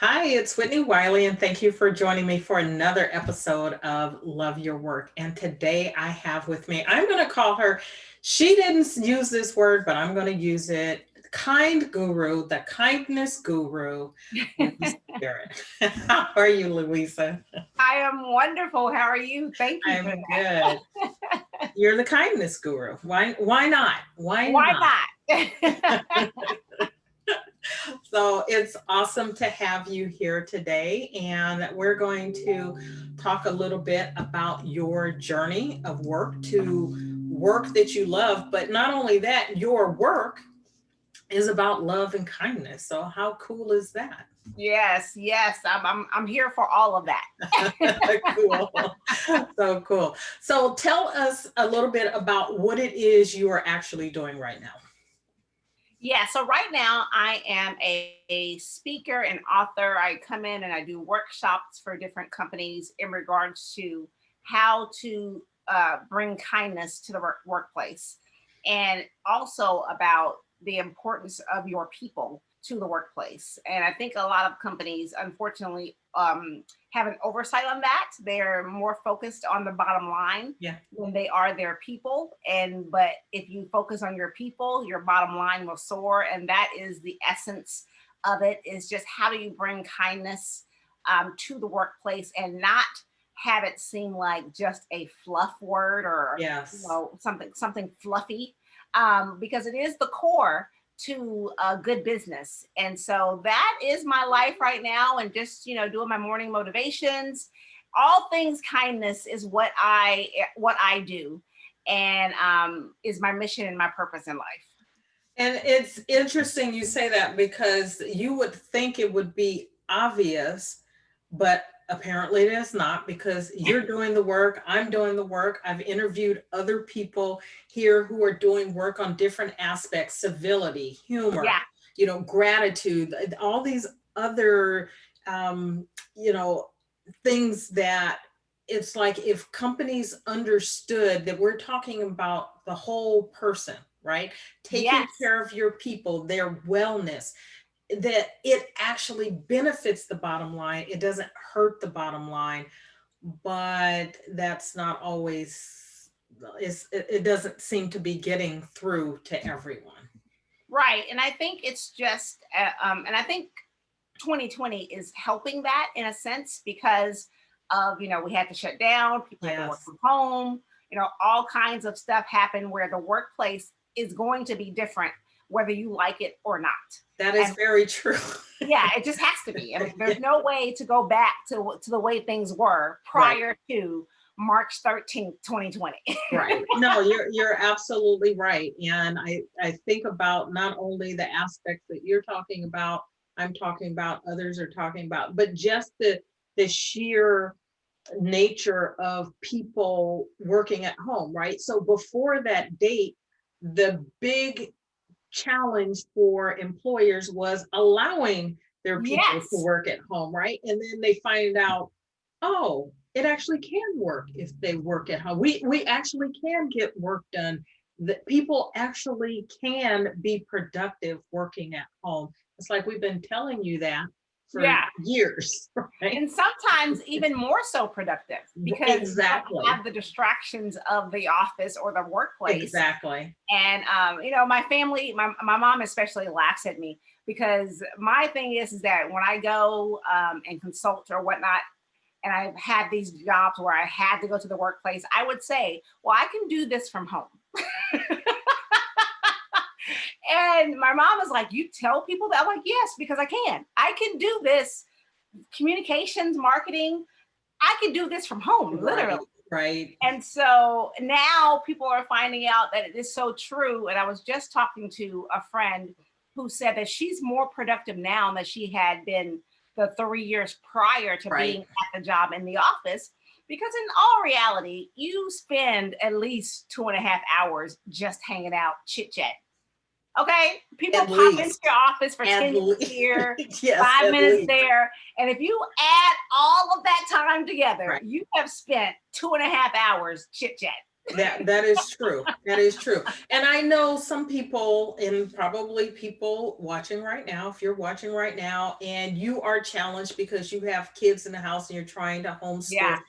Hi, it's Whitney Wiley, and thank you for joining me for another episode of Love Your Work. And today I have with me, I'm going to call her, she didn't use this word, but I'm going to use it, kind guru, the kindness guru, Louisa Garrett. How are you, Louisa? I am wonderful. How are you? Thank you for I'm good. that. You're the kindness guru. Why not? Why Why not? not? So it's awesome to have you here today. And we're going to talk a little bit about your journey of work to work that you love. But not only that, your work is about love and kindness. So, how cool is that? Yes, yes. I'm here for all of that. Cool. So cool. So, tell us a little bit about what it is you are actually doing right now. Yeah, so right now I am a speaker and author. I come in and I do workshops for different companies in regards to how to bring kindness to the workplace, and also about the importance of your people to the workplace. And I think a lot of companies, unfortunately, have an oversight on that. They're more focused on the bottom line Yeah. when they are their people. And but if you focus on your people, your bottom line will soar. And that is the essence of it, is just how do you bring kindness to the workplace and not have it seem like just a fluff word, or Yes. something fluffy, because it is the core to a good business. And so that is my life right now, and just doing my morning motivations. All things kindness is what I do, and is my mission and my purpose in life. And it's interesting you say that because you would think it would be obvious, but apparently it is not because you're doing the work, I'm doing the work. I've interviewed other people here who are doing work on different aspects, civility, humor, Yeah. gratitude, all these other, um, you know, things that it's like if companies understood that we're talking about the whole person, right? Taking Yes. care of your people, their wellness, that it actually benefits the bottom line. It doesn't hurt the bottom line, but that's not always, it doesn't seem to be getting through to everyone. Right. And I think it's just, and I think 2020 is helping that in a sense, because of, we had to shut down, people had to work Yes, from home, all kinds of stuff happened where the workplace is going to be different, whether you like it or not. that is And very true. yeah, it just has to be. I mean, Yeah, there's no way to go back to the way things were right. prior to March 13th, 2020. Right. No, you're absolutely right. And I think about not only the aspects that you're talking about, I'm talking about, others are talking about, but just the sheer nature of people working at home, right? So before that date, the big challenge for employers was allowing their people to Yes. work at home, right? And then they find out, oh, it actually can work if they work at home. We actually can get work done. That people actually can be productive working at home. It's like we've been telling you that for Yeah. years, right? And sometimes even more so productive, because you don't Exactly. have the distractions of the office or the workplace. Exactly. And my family, my mom especially, laughs at me, because my thing is that when I go and consult or whatnot, and I've had these jobs where I had to go to the workplace, I would say, well, I can do this from home. And my mom is like, you tell people that? I'm like, yes, because I can do this. Communications, marketing, I can do this from home, literally. Right. Right. And so now people are finding out that it is so true. And I was just talking to a friend who said that she's more productive now than she had been the 3 years prior to being Right. at the job in the office. Because in all reality, you spend at least 2.5 hours just hanging out, chit chat. Okay, people At pop into least. your office for At 10 minutes least. here, Yes, 5 minutes least. there. And if you add all of that time together, Right. you have spent 2.5 hours chit chat. That is true. That is true. And I know some people, and probably people watching right now, if you're watching right now and you are challenged because you have kids in the house and you're trying to Yeah, homeschool,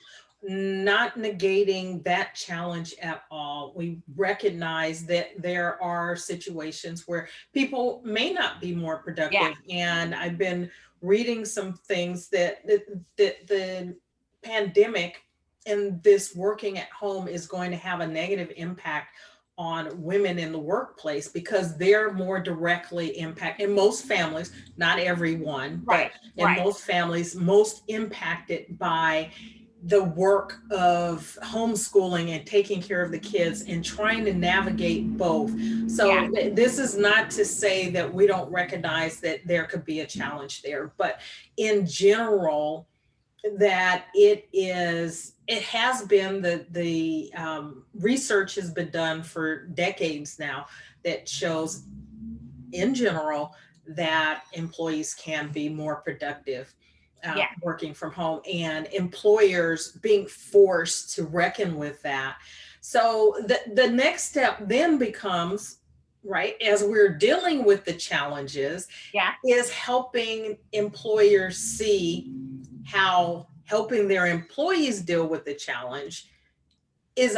not negating that challenge at all. We recognize that there are situations where people may not be more yeah, productive. And I've been reading some things that the pandemic and this working at home is going to have a negative impact on women in the workplace because they're more directly impacted in most families, not everyone, right, but in right. most families, most impacted by the work of homeschooling and taking care of the kids and trying to navigate both. Yeah, So this is not to say that we don't recognize that there could be a challenge there, but in general, that it has been the research has been done for decades now that shows in general that employees can be more productive yeah, working from home and employers being forced to reckon with that. So the next step then becomes, right, as we're dealing with the challenges, yeah, is helping employers see how helping their employees deal with the challenge is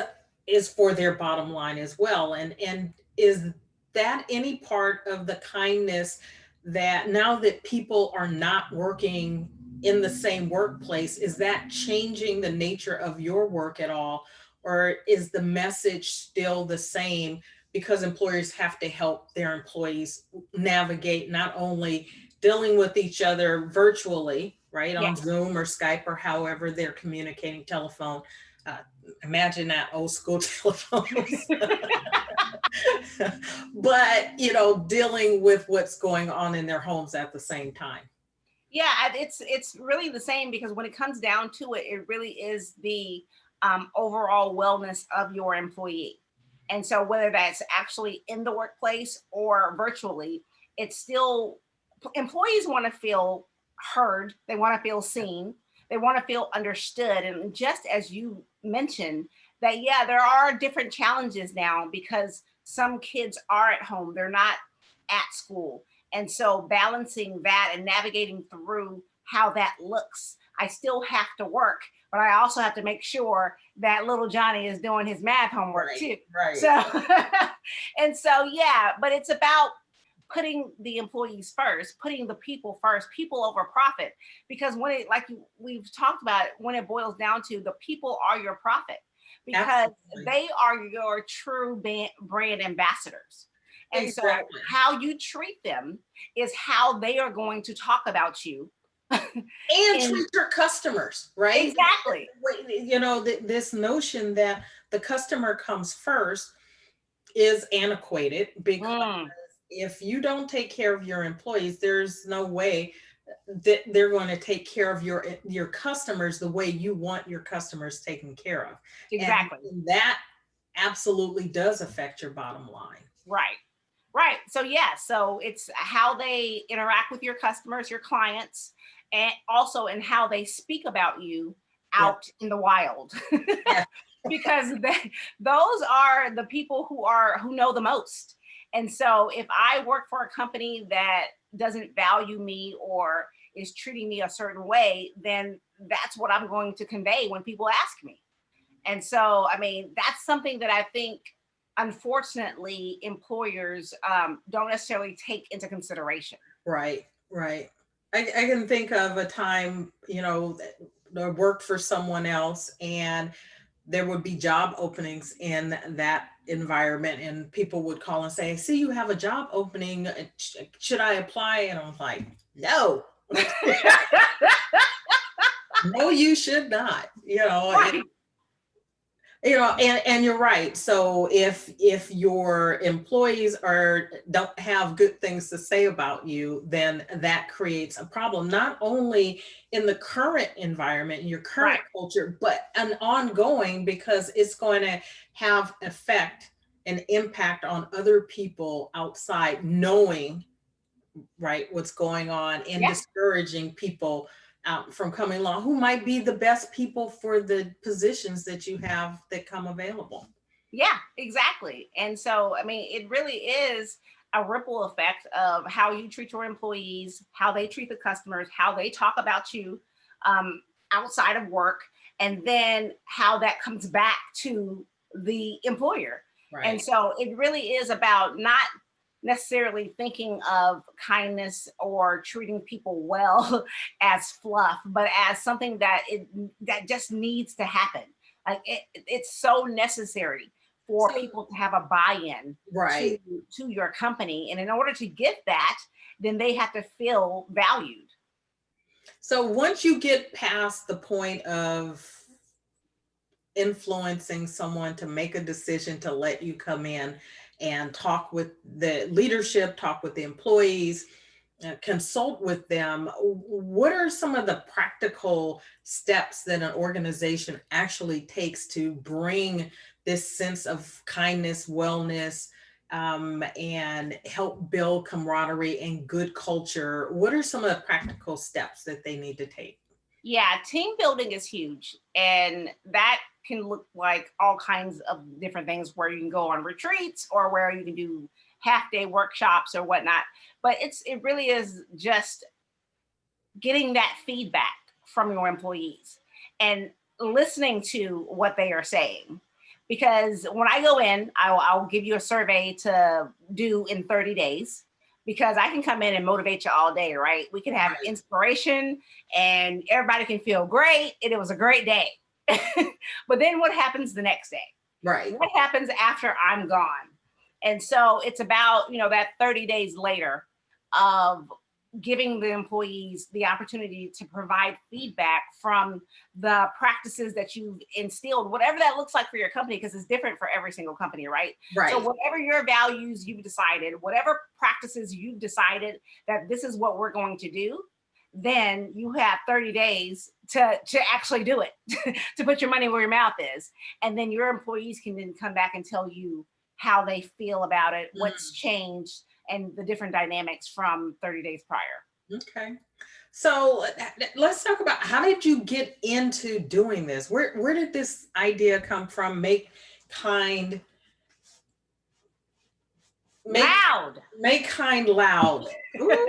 is for their bottom line as well. And is that any part of the kindness that now that people are not working in the same workplace, is that changing the nature of your work at all, or is the message still the same because employers have to help their employees navigate not only dealing with each other virtually, right, yeah. on Zoom or Skype or however they're communicating, telephone, uh, imagine that, old school telephones. But dealing with what's going on in their homes at the same time. Yeah, it's really the same because when it comes down to it, it really is the overall wellness of your employee. And so whether that's actually in the workplace or virtually, it's still employees want to feel heard, they want to feel seen, they want to feel understood. And just as you mentioned, that yeah, there are different challenges now because some kids are at home, they're not at school, and so balancing that and navigating through how that looks. I still have to work, but I also have to make sure that little Johnny is doing his math homework Right, too. right. So, and so, yeah, but it's about putting the employees first, putting the people first, people over profit. Because when it, like we've talked about, it, when it boils down to the people are your profit because Absolutely. they are your true brand ambassadors. And so, Exactly. how you treat them is how they are going to talk about you. And In treat your customers, right? exactly, This notion that the customer comes first is antiquated because mm, if you don't take care of your employees, there's no way that they're going to take care of your customers the way you want your customers taken care of. And exactly. that absolutely does affect your bottom line. Right. Right. So yeah, so it's how they interact with your customers, your clients, and also in how they speak about you Yeah. out in the wild. Yeah. Because those are the people who know the most. And so if I work for a company that doesn't value me or is treating me a certain way, then that's what I'm going to convey when people ask me. And so, I mean, that's something that I think, unfortunately, employers don't necessarily take into consideration. Right, right. I can think of a time, that I worked for someone else and there would be job openings in that environment and people would call and say, I see you have a job opening. Should I apply? And I was like, no, no, you should not. Right. And you're right. So if your employees don't have good things to say about you, then that creates a problem, not only in the current environment, in your current Right. culture, but an ongoing, because it's going to have effect and impact on other people outside knowing, right, what's going on, and Yeah. discouraging people from coming along who might be the best people for the positions that you have that come available. Yeah, exactly. And so, I mean, it really is a ripple effect of how you treat your employees, how they treat the customers, how they talk about you um, outside of work, and then how that comes back to the employer. And Right. so it really is about not necessarily thinking of kindness or treating people well as fluff, but as something that just needs to happen. Like it's so necessary for So, people to have a buy-in to right. to your company, and in order to get that, then they have to feel valued. So once you get past the point of influencing someone to make a decision to let you come in and talk with the leadership, talk with the employees, consult with them, what are some of the practical steps that an organization actually takes to bring this sense of kindness, wellness, and help build camaraderie and good culture? What are some of the practical steps that they need to take? Yeah, team building is huge. And that can look like all kinds of different things where you can go on retreats or where you can do half day workshops or whatnot. But it really is just getting that feedback from your employees and listening to what they are saying. Because when I go in, I'll give you a survey to do in 30 days because I can come in and motivate you all day, right? We can have Right, inspiration and everybody can feel great. And it was a great day. But then what happens the next day? right. What happens after I'm gone? And so it's about, that 30 days later of giving the employees the opportunity to provide feedback from the practices that you've instilled, whatever that looks like for your company, because it's different for every single company, right? So, Right. whatever your values you've decided, whatever practices you've decided that this is what we're going to do, then you have 30 days to actually do it, to put your money where your mouth is. And then your employees can then come back and tell you how they feel about it, what's Mm, changed, and the different dynamics from 30 days prior. okay. So let's talk about how did you get into doing this? Where did this idea come from? Kind, make Loud. make kind loud. Ooh,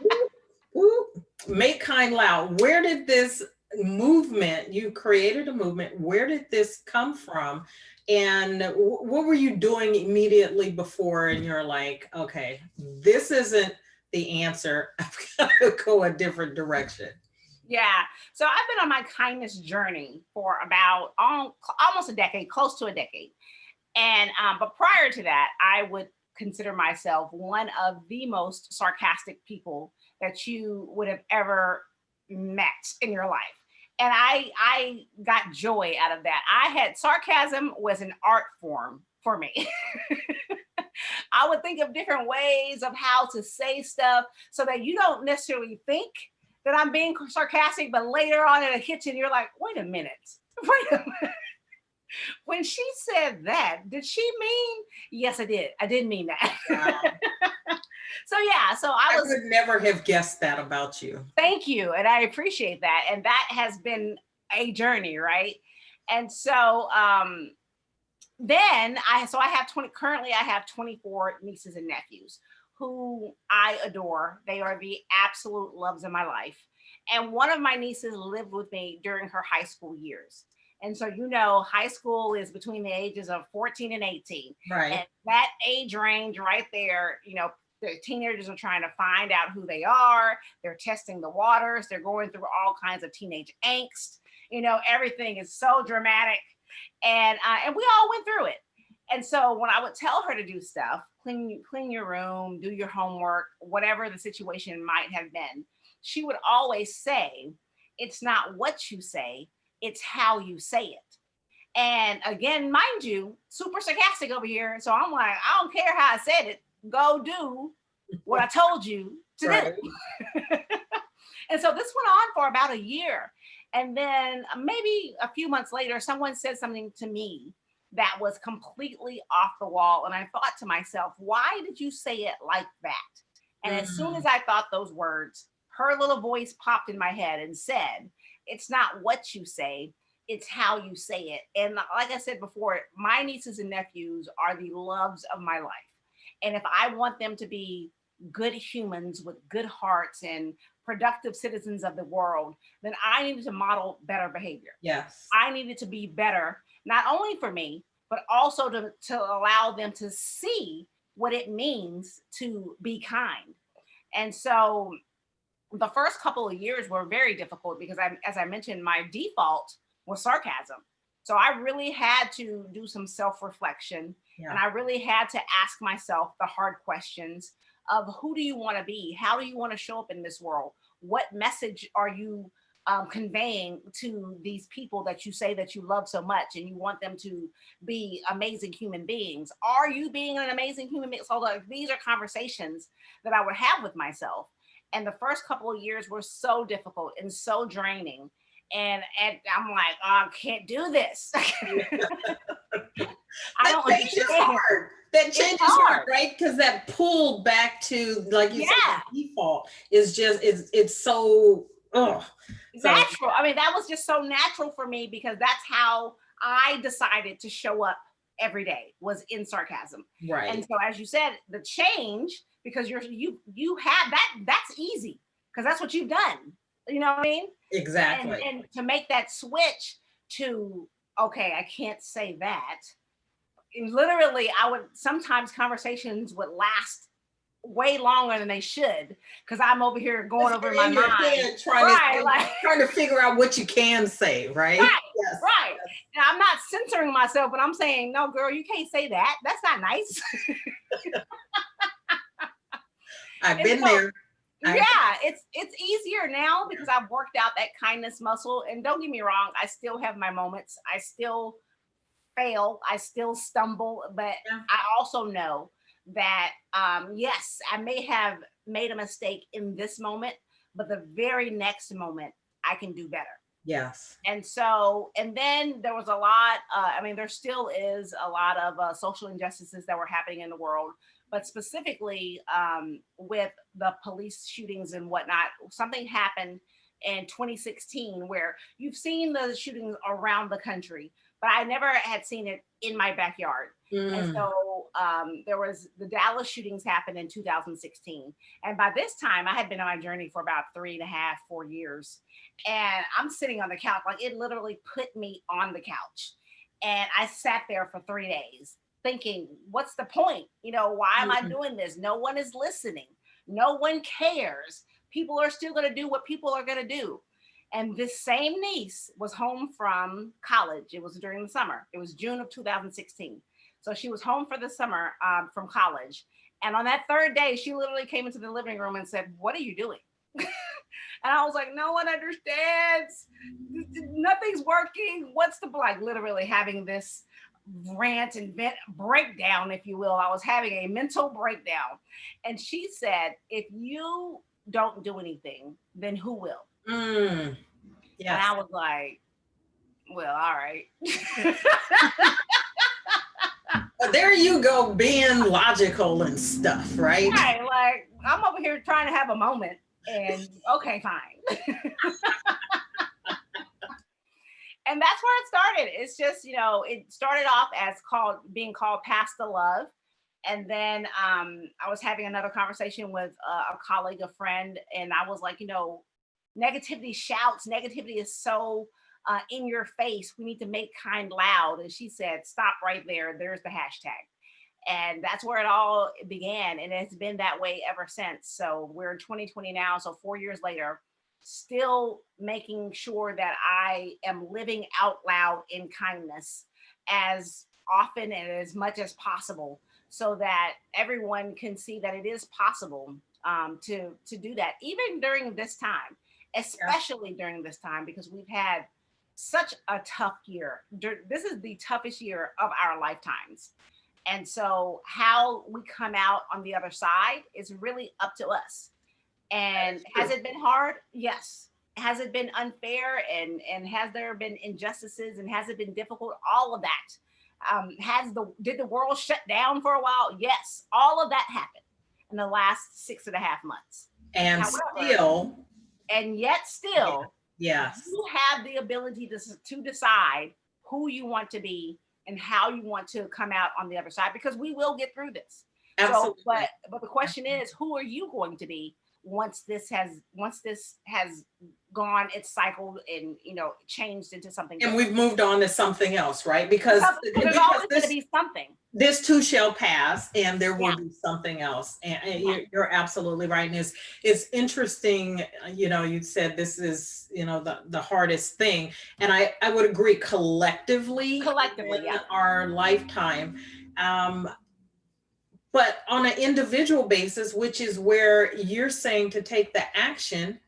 ooh, ooh. Make kind loud. Where did this movement, you created a movement, where did this come from? And what were you doing immediately before? And you're like, okay, this isn't the answer. I've got to go a different direction. Yeah. So I've been on my kindness journey for about almost a decade, close to a decade. And but prior to that, I would consider myself one of the most sarcastic people that you would have ever met in your life. And I got joy out of that. I had sarcasm was an art form for me. I would think of different ways of how to say stuff so that you don't necessarily think that I'm being sarcastic, but later on in the kitchen, you're like, wait a minute. Wait a minute. When she said that, did she mean? Yes, I did. I did mean that. Wow. So yeah, so I I was would never have guessed that about you. thank you. And I appreciate that. And that has been a journey, right? And so then I have 20 currently I have 24 nieces and nephews who I adore. They are the absolute loves of my life. And one of my nieces lived with me during her high school years. And so high school is between the ages of 14 and 18. Right. And that age range right there, the teenagers are trying to find out who they are. They're testing the waters. They're going through all kinds of teenage angst. Everything is so dramatic and we all went through it. And so when I would tell her to do stuff, clean your room, do your homework, whatever the situation might have been, she would always say, "It's not what you say, it's how you say it." And again, mind you, super sarcastic over here. So I'm like, I don't care how I said it. Go do what I told you to Right. do. And so this went on for about a year. And then maybe a few months later, someone said something to me that was completely off the wall. And I thought to myself, why did you say it like that? And as soon as Mm, I thought those words, her little voice popped in my head and said, "It's not what you say, it's how you say it. And like I said before, my nieces and nephews are the loves of my life. And if I want them to be good humans with good hearts and productive citizens of the world, then I needed to model better behavior. Yes. I needed to be better, not only for me, but also to allow them to see what it means to be kind. And so the first couple of years were very difficult because as I mentioned, my default was sarcasm. So I really had to do some self reflection, and Yeah. I really had to ask myself the hard questions of who do you want to be? How do you want to show up in this world? What message are you conveying to these people that you say that you love so much and you want them to be amazing human beings? Are you being an amazing human being? So like, these are conversations that I would have with myself, and the first couple of years were so difficult and so draining. And I'm like, oh, I can't do this. I That don't change is understand. hard. That It's change is hard, hard. right? Because that pull back to, like you said, Yeah, the default is just, it's so, oh. So, natural. I mean, that was just so natural for me because that's how I decided to show up every day, was in sarcasm. And right. so, as you said, the change, because you have that, that's easy because that's what you've done. You know what I mean? and Exactly. and to make that switch to, okay, I can't say that. And literally, I would sometimes conversations would last way longer than they should because I'm over here going Because over in you're my in your mind. head trying to Right, say, like trying to figure out what you can say, right? right, Yes. right. Yes. And I'm not censoring myself, but I'm saying, no, girl, you can't say that. That's not nice. I've And been so there. I yeah, it's easier now because I've worked out that kindness muscle. And don't get me wrong, I still have my moments. I still fail, I still stumble, but yeah. I also know that yes, I may have made a mistake in this moment, but the very next moment I can do better. Yes. And so, and then there was a lot, I mean, there still is a lot of social injustices that were happening in the world, but specifically with the police shootings and whatnot. Something happened in 2016 where you've seen the shootings around the country, but I never had seen it in my backyard. And Mm. so there was the Dallas shootings happened in 2016. And by this time, I had been on my journey for about 3.5, 4 years. And I'm sitting on the couch, like it literally put me on the couch. And I sat there for 3 days thinking, what's the point? You know, why am I Mm. doing this? No one is listening. No one cares. People are still going to do what people are going to do. And this same niece was home from college. It was during the summer. It was June of 2016. So she was home for the summer from college. And on that third day, she literally came into the living room and said, "What are you doing?" And I was like, no one understands. Nothing's working. What's the, like, literally having this rant and vent breakdown, if you will. I was having a mental breakdown. And she said, if you don't do anything, then who will? Mm. And Yes. I was like, well, all right. There you go, being logical and stuff, right? Right. Like, I'm over here trying to have a moment. And okay, fine. And that's where it started. It's just, it started off as called being called Past the Love. And then I was having another conversation with a colleague, a friend, and I was like, negativity shouts, negativity is so in your face. We need to make kind loud. And she said, stop right there. There's the hashtag. And that's where it all began. And it's been that way ever since. So we're in 2020 now. So 4 years later, still making sure that I am living out loud in kindness as often and as much as possible so that everyone can see that it is possible to do that, even during this time, Yeah. especially during this time, because we've had such a tough year. This is the toughest year of our lifetimes. And so, how we come out on the other side is really up to us. That And is has true. it been hard? Yes. Has it been unfair? And has there been injustices? And has it been difficult? All of that. Has the Did the world shut down for a while? Yes. All of that happened in the last 6.5 months. And However, still, and yet yeah, still, Yes. You have the ability to decide who you want to be and how you want to come out on the other side, because we will get through this. So, Absolutely. but the question is, who are you going to be once this has gone, it's cycled and changed into something And different? we've moved on to something else, right? Because Because there's because always going to be something. this too shall pass, and there Yeah, will be something else. And yeah, you're absolutely right. And it's interesting, you said this is, the hardest thing. And I would agree collectively collectively, in yeah, our lifetime. Um, but on an individual basis, which is where you're saying to take the action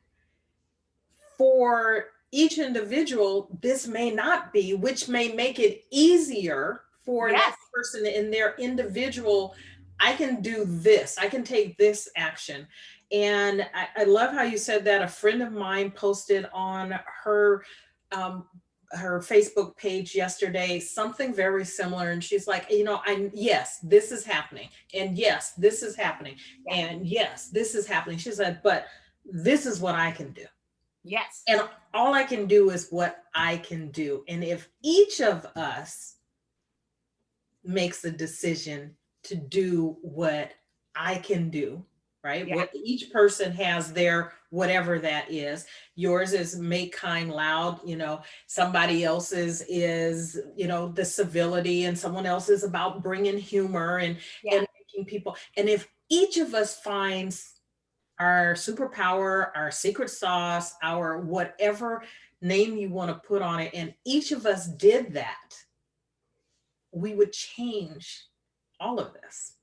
for each individual, this may not be, which may make it easier for that yes, person in their individual. I can do this, I can take this action. And I love how you said that. A friend of mine posted on um, her Facebook page yesterday something very similar. And she's like, yes, this is happening. And yes, this is happening. yeah, And yes, this is happening. She said, but this is what I can do. yes, And all I can do is what I can do. And if each of us makes a decision to do what I can do, right? yeah, What each person has their whatever that is. Yours is make kind loud, somebody else's is, the civility, and someone else is about bringing humor yeah, and making people. And if each of us finds our superpower, our secret sauce, our whatever name you want to put on it, and each of us did that, we would change all of this.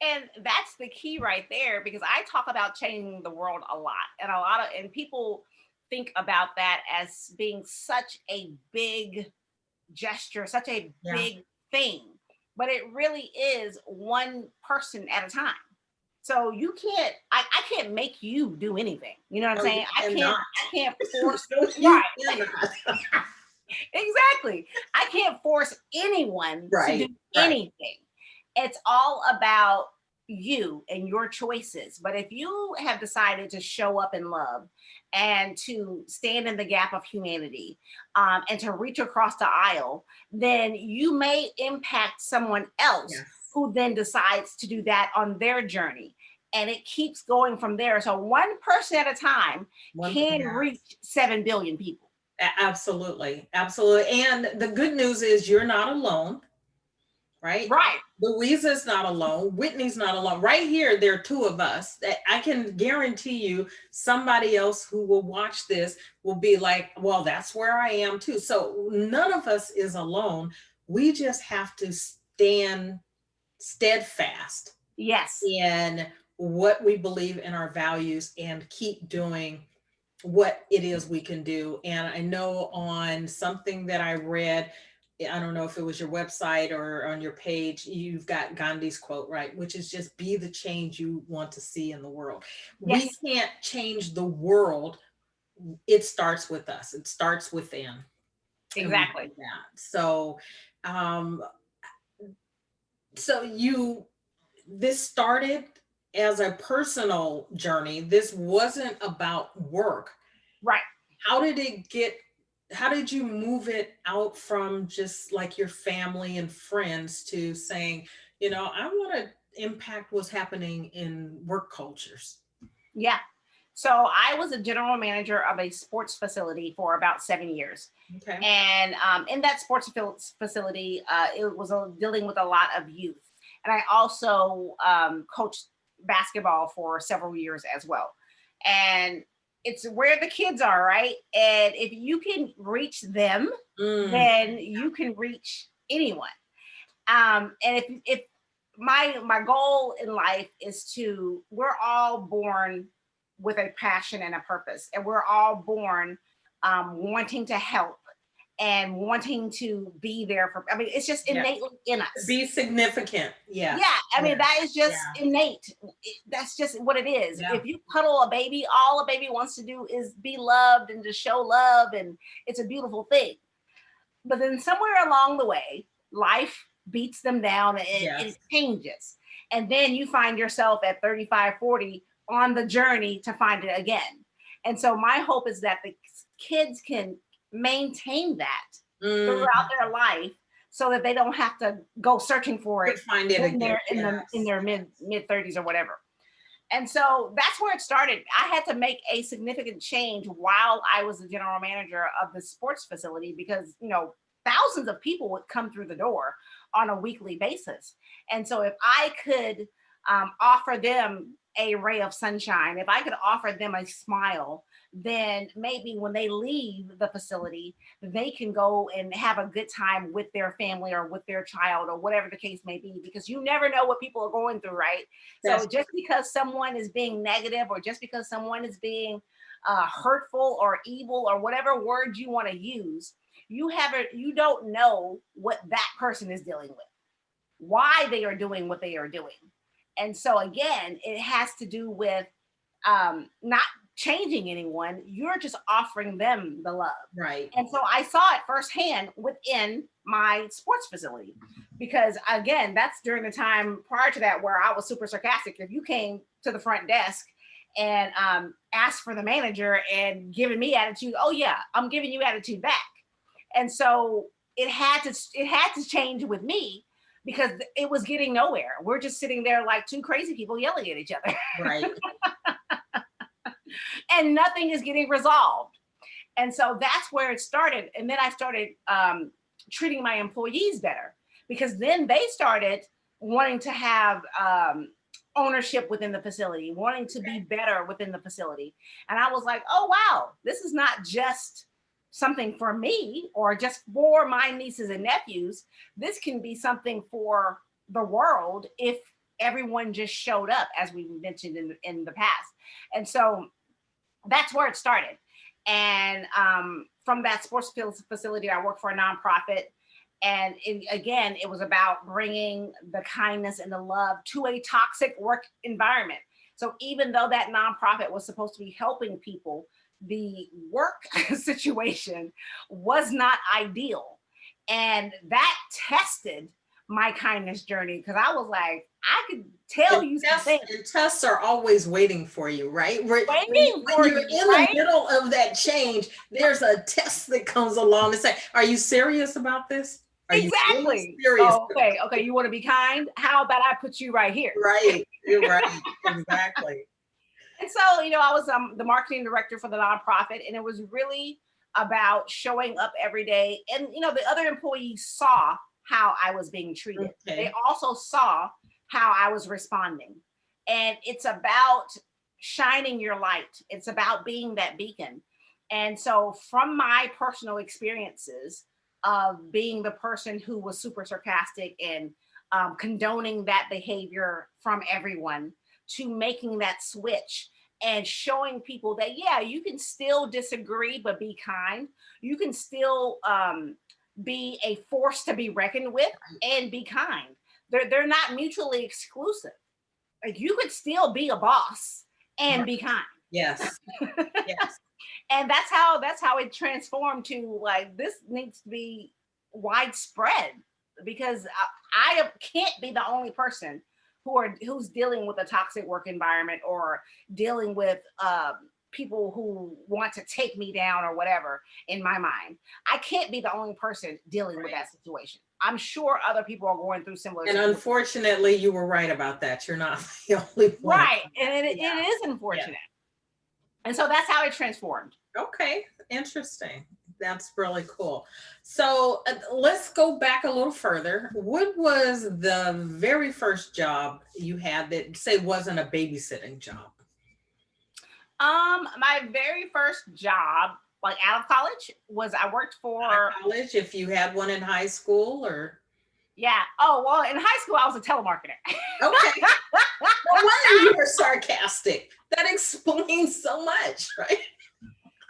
and that's the key right there, because I talk about changing the world a lot, and people think about that as being such a big gesture, such a Yeah. big thing, but it really is one person at a time. So I can't make you do anything. You know what I'm Oh, you saying? cannot. I can't force. No, you Right. cannot. Exactly. I can't force anyone to do Right, right. anything. It's all about you and your choices. But if you have decided to show up in love and to stand in the gap of humanity, and to reach across the aisle, then you may impact someone else Yes. who then decides to do that on their journey. And it keeps going from there. So one person at a time can Yeah. reach 7 billion people. Absolutely. Absolutely. And the good news is you're not alone, right? Right. Louisa's not alone. Whitney's not alone. Right here, there are two of us. That I can guarantee you somebody else who will watch this will be like, well, that's where I am too. So none of us is alone. We just have to stand steadfast Yes. in what we believe in our values and keep doing what it is we can do. And I know on something that I read, I don't know if it was your website or on your page, you've got Gandhi's quote, right? Which is just be the change you want to see in the world. We Yes. can't change the world. It starts with us. It starts within. And we do Exactly. that. Um, so this started as a personal journey. This wasn't about work. Right. How did it get, how did you move it out from just like your family and friends to saying, I want to impact what's happening in work cultures? Yeah. So I was a general manager of a sports facility for about 7 years. Okay. And in that sports facility, it was dealing with a lot of youth. And I also coached basketball for several years as well. And it's where the kids are, right? And if you can reach them, Mm, then you can reach anyone. And if my goal in life is to, we're all born with a passion and a purpose, and we're all born wanting to help and wanting to be there for, I mean, it's just yeah. innately in us. Be significant. Yes. Yeah, I mean, Yes. that is just Yeah. innate. That's just what it is. Yeah. If you cuddle a baby, all a baby wants to do is be loved and to show love, and it's a beautiful thing. But then somewhere along the way, life beats them down and it Yes. changes. And then you find yourself at 35, 40 on the journey to find it again. And so my hope is that the kids can maintain that Mm, throughout their life so that they don't have to go searching for could it find it in again. their in Yes. their mid 30s or whatever. And so that's where it started. I had to make a significant change while I was the general manager of the sports facility because, thousands of people would come through the door on a weekly basis. And so if I could offer them a ray of sunshine, if I could offer them a smile, then maybe when they leave the facility, they can go and have a good time with their family or with their child or whatever the case may be, because you never know what people are going through, right? That's So just because someone is being negative or just because someone is being hurtful or evil or whatever word you want to use, you don't know what that person is dealing with, why they are doing what they are doing. And so again, it has to do with not changing anyone. You're just offering them the love. right. And so I saw it firsthand within my sports facility, because again, that's during the time prior to that where I was super sarcastic. If you came to the front desk and asked for the manager and giving me attitude, oh yeah, I'm giving you attitude back. And so it had to change with me because it was getting nowhere. We're just sitting there like two crazy people yelling at each other Right. and nothing is getting resolved. And so that's where it started. And then I started treating my employees better, because then they started wanting to have ownership within the facility, wanting to be better within the facility. And I was like, oh, wow, this is not just something for me or just for my nieces and nephews. This can be something for the world if everyone just showed up, as we mentioned in the past. And so that's where it started. And from that sports facility, I worked for a nonprofit. And again, it was about bringing the kindness and the love to a toxic work environment. So even though that nonprofit was supposed to be helping people, the work situation was not ideal. And that tested my kindness journey, because I was like, I could tell And you some tests, things and tests are always waiting for you, right? waiting When for you're you, in the right? middle of that change, there's a test that comes along and say, "Are you serious about this? Are you really Exactly. serious?" Oh, okay. You want to be kind? How about I put you right here? Right. You're right. Exactly. And so, I was the marketing director for the nonprofit, and it was really about showing up every day. And, the other employees saw how I was being treated. They Okay. also saw how I was responding. And it's about shining your light, it's about being that beacon. And so, from my personal experiences of being the person who was super sarcastic and condoning that behavior from everyone, to making that switch and showing people that, yeah, you can still disagree, but be kind. You can still be a force to be reckoned with and be kind. They're not mutually exclusive. Like, you could still be a boss and be kind. Yes. Yes. And that's how it transformed to, like, this needs to be widespread, because I can't be the only person who's dealing with a toxic work environment or dealing with people who want to take me down or whatever. In my mind, I can't be the only person dealing with that situation. I'm sure other people are going through similar And situations. unfortunately, you were right about that. You're not the only one. Right. And it Yeah. is unfortunate. And so that's how it transformed. Okay, interesting. That's really cool. So let's go back a little further. What was the very first job you had that, say, wasn't a babysitting job? My very first job, like out of college, was I worked for, College, if you had one in high school, or yeah. Oh, well, in high school, I was a telemarketer. okay. No wonder you were sarcastic. That explains so much, right?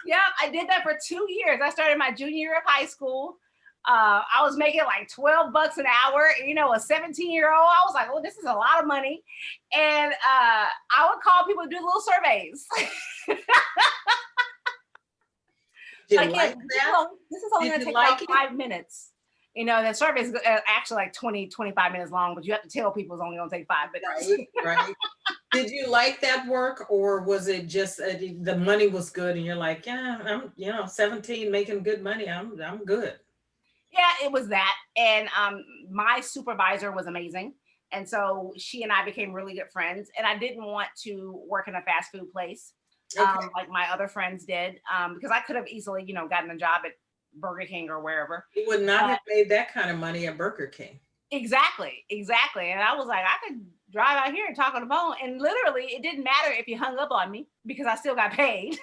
Yeah, I did that for 2 years. I started my junior year of high school. I was making like $12 an hour. A 17-year-old. I was like, oh, this is a lot of money. And I would call people to do little surveys. Did you Like, yeah, like that? this is only Did going to you take like about it? 5 minutes. The survey is actually like 20, 25 minutes long, but you have to tell people it's only going to take 5 minutes. Right, right. Did you like that work, or was it just the money was good and you're like, yeah, I'm, 17 making good money. I'm good. Yeah, it was that. And my supervisor was amazing. And so she and I became really good friends. And I didn't want to work in a fast food place Okay. like my other friends did, because I could have easily, gotten a job at Burger King or wherever. You would not But have made that kind of money at Burger King. exactly, exactly. And I was like, I could drive out here and talk on the phone. And literally, it didn't matter if you hung up on me because I still got paid.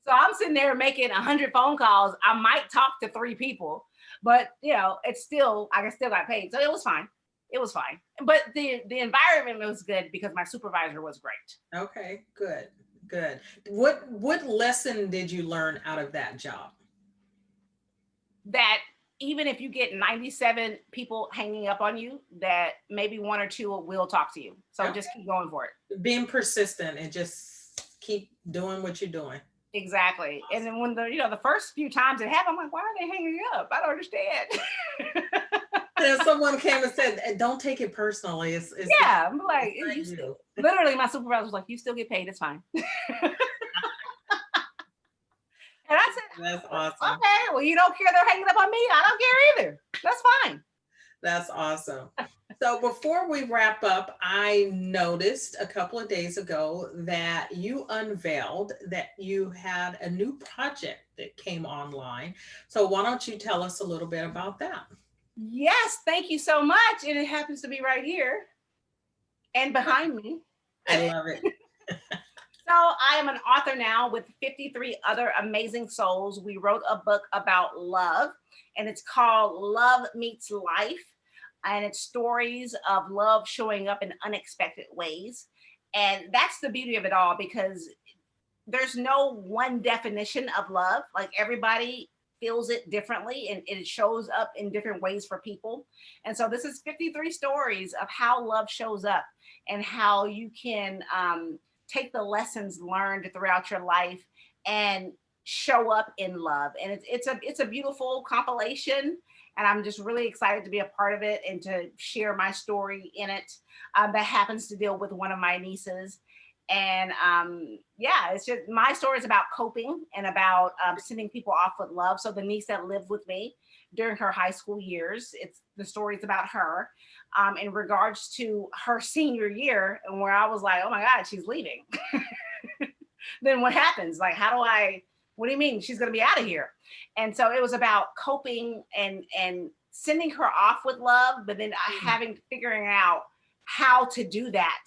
So I'm sitting there making 100 phone calls. I might talk to 3 people, but it's still I still got paid, so it was fine. It was fine. But the environment was good because my supervisor was great. Okay, good, good. What lesson did you learn out of that job? That even if you get 97 people hanging up on you, that maybe 1 or 2 will talk to you. So Okay. just keep going for it. Being persistent and just keep doing what you're doing. Exactly. And then when the first few times it happened, I'm like, why are they hanging up? I don't understand. And if someone came and said, Don't take it personally. It's Yeah, I'm like, not you still you." literally my supervisor was like, you still get paid, it's fine. And I That's said, awesome. okay, well, you don't care they're hanging up on me. I don't care either. That's fine. That's awesome. So before we wrap up, I noticed a couple of days ago that you unveiled that you had a new project that came online. So why don't you tell us a little bit about that? Yes, thank you so much. And it happens to be right here and behind me. I love it. So I am an author now with 53 other amazing souls. We wrote a book about love, and it's called Love Meets Life. And it's stories of love showing up in unexpected ways. And that's the beauty of it all because there's no one definition of love. Like everybody feels it differently and it shows up in different ways for people. And so this is 53 stories of how love shows up and how you can take the lessons learned throughout your life and show up in love. And it's a beautiful compilation. And I'm just really excited to be a part of it and to share my story in it. That happens to deal with one of my nieces. And yeah, it's just my story is about coping and about sending people off with love. So the niece that lived with me during her high school years, it's the story is about her in regards to her senior year, and where I was like, oh my God, she's leaving. Then what happens? Like, how do I? What do you mean she's going to be out of here? And so it was about coping and sending her off with love, but then having figuring out how to do that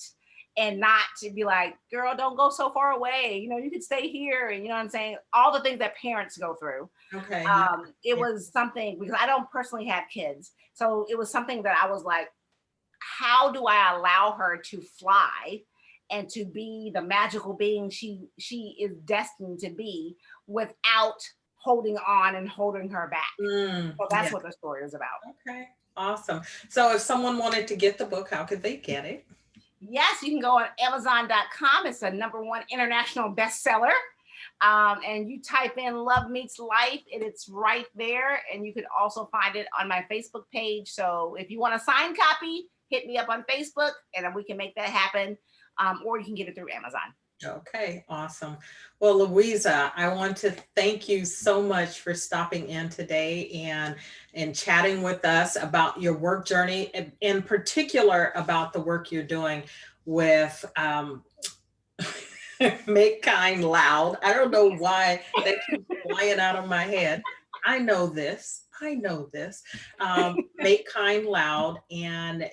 and not to be like, girl, don't go so far away. You could stay here. And you know what I'm saying? All the things that parents go through. Okay. It Yeah. was something because I don't personally have kids. So it was something that I was like, how do I allow her to fly and to be the magical being she is destined to be without holding on and holding her back? So Yeah. that's what the story is about. Okay. Awesome. So if someone wanted to get the book, how could they get it? Yes, you can go on Amazon.com. It's a #1 international bestseller. And you type in Love Meets Life, and it's right there. And you can also find it on my Facebook page. So if you want a signed copy, hit me up on Facebook and then we can make that happen. Or you can get it through Amazon. Okay, awesome. Well, Louisa, I want to thank you so much for stopping in today and chatting with us about your work journey, in particular about the work you're doing with Make Kind Loud. I don't know why that keeps flying out of my head. I know this. I know this. Make Kind Loud, and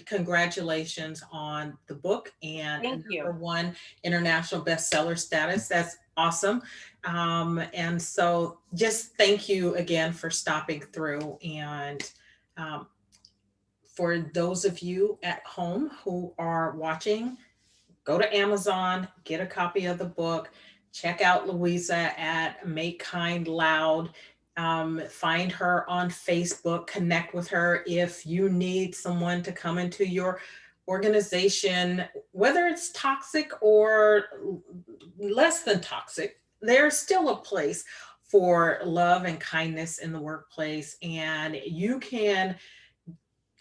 congratulations on the book and Thank you. #1 international bestseller status. That's awesome. And so just thank you again for stopping through. And um, for those of you at home who are watching, go to Amazon, get a copy of the book, check out Louisa at Make Kind Loud. Find her on Facebook, connect with her if you need someone to come into your organization, whether it's toxic or less than toxic. There's still a place for love and kindness in the workplace, and you can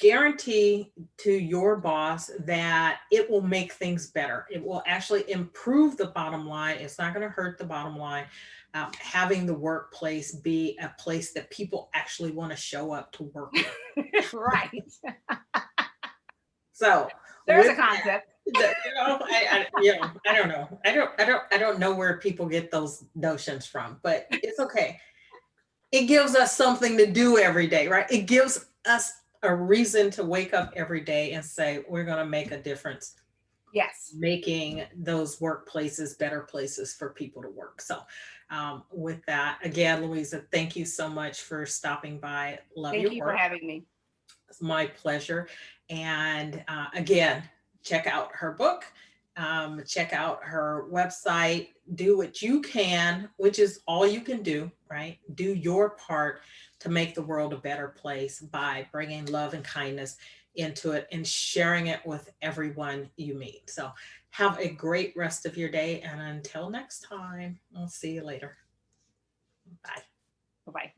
guarantee to your boss that it will make things better. It will actually improve the bottom line. It's not going to hurt the bottom line. Having the workplace be a place that people actually want to show up to work. Right. So There's with a concept. I don't know. I don't know where people get those notions from, but it's okay. It gives us something to do every day, right? It gives us a reason to wake up every day and say, we're going to make a difference, Yes. making those workplaces better places for people to work. So, with that, again, Louisa, thank you so much for stopping by. Love Thank your you for work. having me. It's my pleasure. And again, check out her book, check out her website, do what you can, which is all you can do, right? Do your part to make the world a better place by bringing love and kindness into it and sharing it with everyone you meet. So have a great rest of your day. And until next time, I'll see you later. Bye. Bye bye.